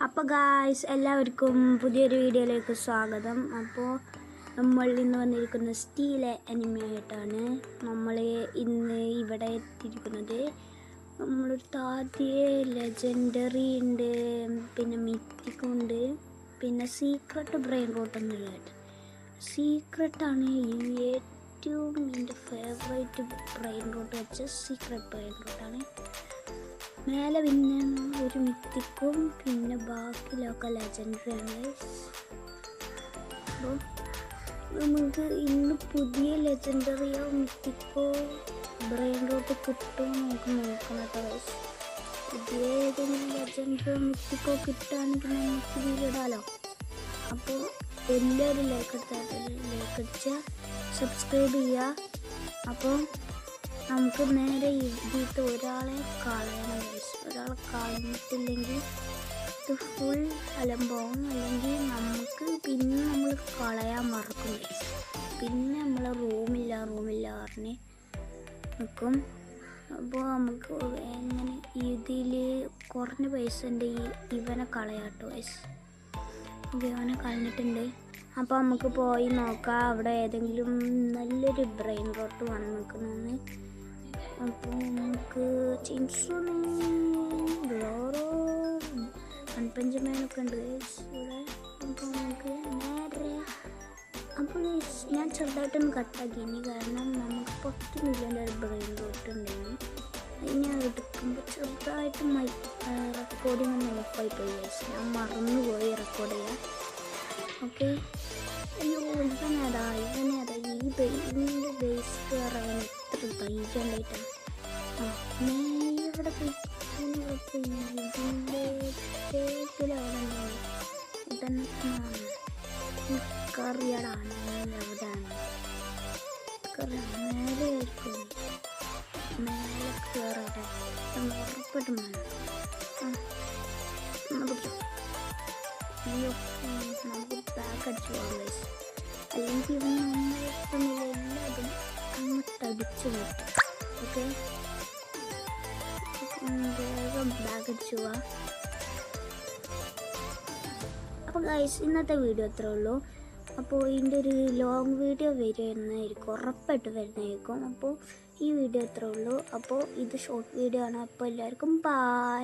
അപ്പോൾ ഗായ്സ് എല്ലാവർക്കും പുതിയൊരു വീഡിയോയിലേക്ക് സ്വാഗതം. അപ്പോൾ നമ്മൾ ഇന്ന് വന്നിരിക്കുന്ന സ്റ്റീൽ അനിമയായിട്ടാണ് നമ്മൾ ഇന്ന് ഇവിടെ എത്തിയിരിക്കുന്നത്. നമ്മളൊരു താദ്യ ലെജൻഡറി ഉണ്ട്, പിന്നെ മിത്തിക് ഉണ്ട്, പിന്നെ സീക്രട്ട് ബ്രെയിൻ റോട്ട് എന്നുള്ളത്. സീക്രട്ടാണ് ഏറ്റവും എൻ്റെ ഫേവറേറ്റ് ബ്രെയിൻ റോട്ട് വെച്ച സീക്രട്ട് ബ്രെയിൻ റോട്ടാണ്. മേലെ പിന്നെ ഒരു മിത്തിക്കും പിന്നെ ബാക്കിലൊക്കെ ലെജൻഡറിയാണ്. അപ്പോൾ നമുക്ക് ഇന്ന് പുതിയ ലെജൻഡറിയോ മിത്തിക്കോ ബ്രെയിൻ റോട്ട് കിട്ടുമോ നമുക്ക് നോക്കണം കേട്ടോ. പുതിയ ഏതെങ്കിലും ലെജൻഡറിയോ മിത്തിക്കോ കിട്ടുകയാണെങ്കിൽ നമുക്ക് വീഡിയോടാലോ. അപ്പോൾ എല്ലാവരും ലൈക്ക് അടിച്ചാൽ സബ്സ്ക്രൈബ് ചെയ്യുക. അപ്പോൾ നമുക്ക് നേരെ ഇതിട്ട് ഒരാളെ കളയണം. ഒരാളെ കളഞ്ഞിട്ടില്ലെങ്കിൽ ഇത് ഫുൾ അലമ്പാവും, അല്ലെങ്കിൽ നമുക്ക് പിന്നെ നമ്മൾ കളയാൻ മറക്കും. പിന്നെ നമ്മൾ റൂമില്ല പറഞ്ഞ് നിൽക്കും. അപ്പോൾ നമുക്ക് എങ്ങനെ ഇതിൽ കുറഞ്ഞ പൈസ ഉണ്ട് ഇവനെ കളയാട്ടോ. ഇവനെ കളഞ്ഞിട്ടുണ്ട്. അപ്പോൾ നമുക്ക് പോയി നോക്കാം അവിടെ ഏതെങ്കിലും നല്ലൊരു ബ്രെയിൻ റോട്ട് വന്ന് നിൽക്കുന്നതെന്ന്. അപ്പോൾ നമുക്ക് ചിൻസും ഗ്ലോറോ അൺപഞ്ചമേനൊക്കെ ഉണ്ട് ഇവിടെ. അപ്പോൾ നമുക്ക് നേരെ അപ്പോൾ ഞാൻ ചെറുതായിട്ടൊന്ന് കട്ടാക്കിനി, കാരണം നമുക്ക് 10 മില്യൻ്റെ ഒരു ബ്രെയിൻ റോട്ട് ഉണ്ടെങ്കിൽ ഞാൻ എടുക്കുമ്പോൾ ചെറുതായിട്ട് റെക്കോർഡിങ് ഒന്ന് ഓഫായി പോയി. ഞാൻ മറന്നുപോയി റെക്കോർഡ് ചെയ്യാൻ. ഓക്കെ, അയ്യോ ഇവനേതാ ഈ ഇതിൻ്റെ ബേസ് കയറാൻ എത്ര ധൈര്യം ഉണ്ടായിട്ടാണ്. ഇവിടെ പോയി ഇതിൻ്റെ ബേക്കിലാണ് കറിയടാണ് എവിടെയാണ് മേലെ ആയിരിക്കും. മേലെ കയറട്ടെ ഉറപ്പായിട്ടും വേണം. അയ്യോ നമുക്ക് ബാക്ക് അടിച്ചു പോകാം, അല്ലെങ്കിൽ ഇവൻ എല്ലാതും അങ്ങോട്ടടിച്ചു കിട്ടും. ഓക്കെ, വേഗം ബാക്ക് അടിച്ചു പോവാം. അപ്പോൾ ഗൈസ് ഇന്നത്തെ വീഡിയോ അത്രേ ഉള്ളൂ. അപ്പോൾ ഇതിൻ്റെ ഒരു ലോങ് വീഡിയോ വരുന്നതായിരിക്കും, ഉറപ്പായിട്ട് വരുന്നതായിരിക്കും. അപ്പോൾ ഈ വീഡിയോ അത്രേ ഉള്ളൂ. അപ്പോൾ ഇത് ഷോർട്ട് വീഡിയോ ആണ്. അപ്പോൾ എല്ലാവർക്കും ബൈ.